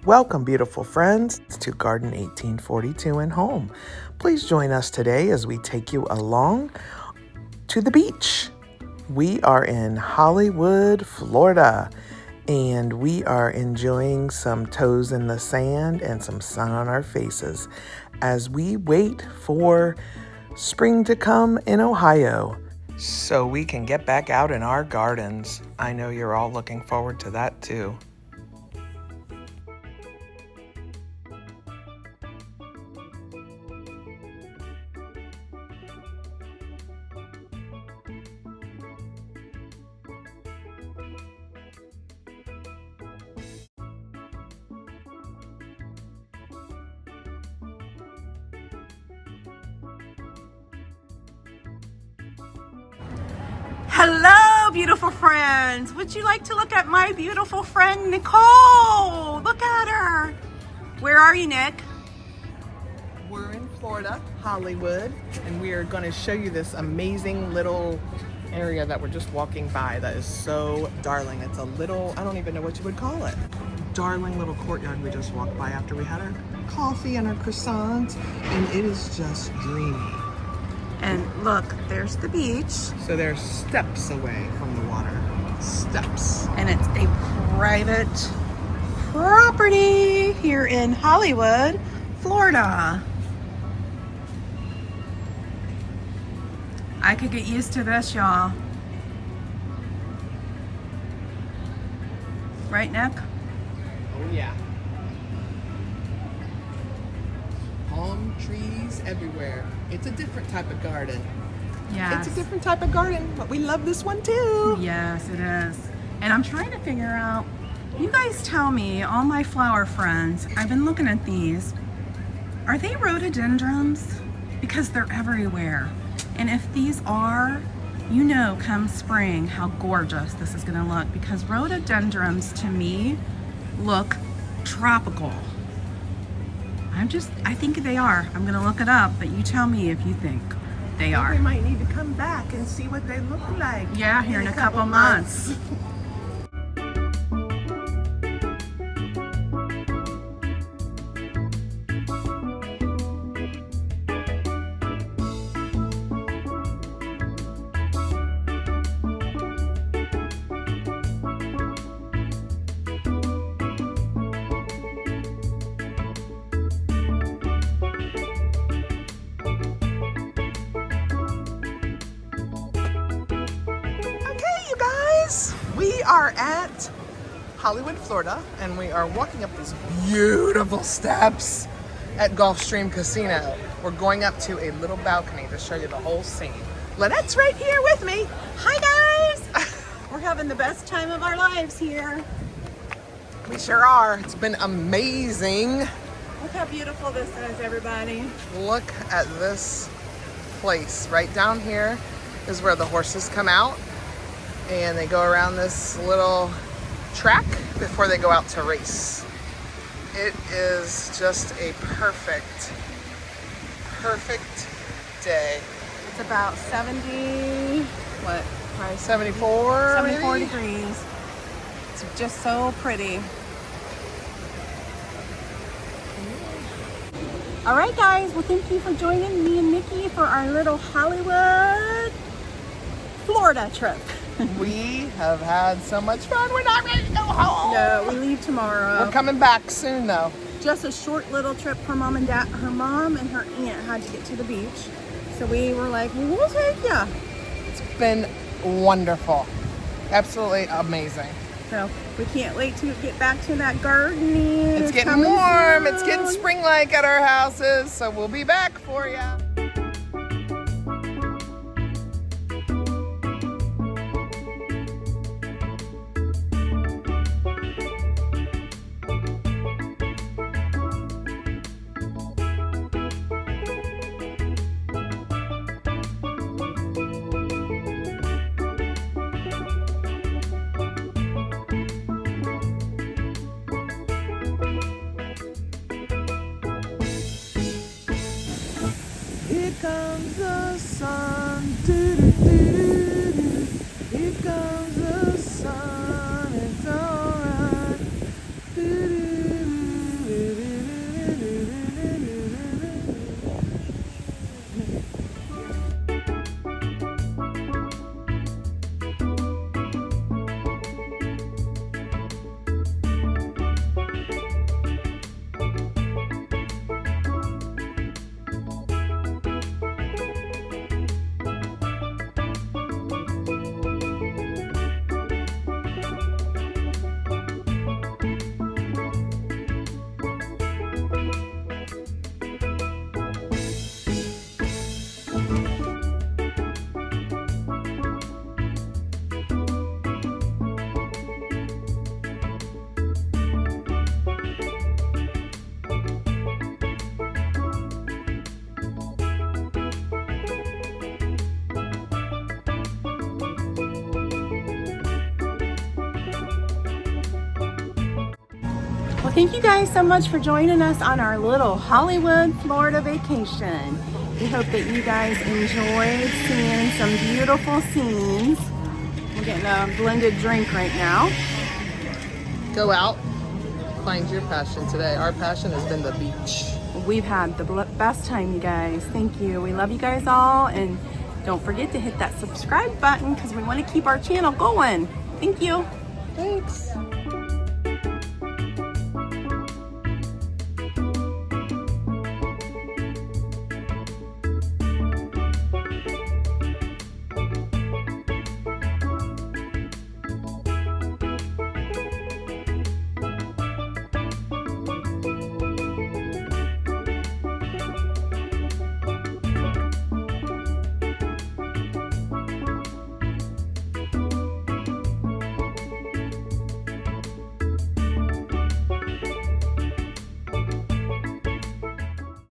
Welcome, beautiful friends, to Garden 1842 and home. Please join us today as we take you along to the beach. We are in Hollywood, Florida, and we are enjoying some toes in the sand and some sun on our faces as we wait for spring to come in Ohio so we can get back out in our gardens. I know you're all looking forward to that too. Hello, beautiful friends. Would you like to look at my beautiful friend, Nicole? Look at her. Where are you, Nick? We're in Florida, Hollywood, and we are going to show you this amazing little area that we're just walking by that is so darling. It's a little, I don't even know what you would call it. Darling little courtyard we just walked by after we had our coffee and our croissants, and it is just dreamy. And look, there's the beach. So they're steps away from the water. Steps. And it's a private property here in Hollywood, Florida. I could get used to this, y'all. Right, Nick? Oh yeah. Palm trees everywhere. It's a different type of garden. Yes. It's a different type of garden, but we love this one too. Yes, it is. And I'm trying to figure out, you guys tell me, all my flower friends, I've been looking at these. Are they rhododendrons? Because they're everywhere. And if these are, you know, come spring, how gorgeous this is gonna look, because rhododendrons to me look tropical. I think they are. I'm gonna look it up, but you tell me if you think they are. We might need to come back and see what they look like. Yeah, here in a couple months. We are at Hollywood, Florida, and we are walking up these beautiful steps at Gulfstream Casino. We're going up to a little balcony to show you the whole scene. Lynette's right here with me. Hi guys! We're having the best time of our lives here. We sure are. It's been amazing. Look how beautiful this is, everybody. Look at this place. Right down here is where the horses come out, and they go around this little track before they go out to race. It is just a perfect day. It's about 74 74 degrees. It's just so pretty. All right, guys. Well, thank you for joining me and Nikki for our little Hollywood, Florida trip. We have had so much fun. We're not ready to go home. No, we leave tomorrow. We're coming back soon, though. Just a short little trip. Her mom and dad, her mom and her aunt had to get to the beach, so we were like, well, we'll take you. It's been wonderful, absolutely amazing. So we can't wait to get back to that gardening. It's getting warm. It's getting spring-like at our houses, so we'll be back for you. Here comes the sun. Doo-doo-doo-doo-doo. Here comes the sun. It's alright. Doo-doo-doo. Thank you guys so much for joining us on our little Hollywood, Florida vacation. We hope that you guys enjoyed seeing some beautiful scenes. We're getting a blended drink right now. Go out, find your passion today. Our passion has been the beach. We've had the best time, you guys. Thank you. We love you guys all. And don't forget to hit that subscribe button because we want to keep our channel going. Thank you. Thanks.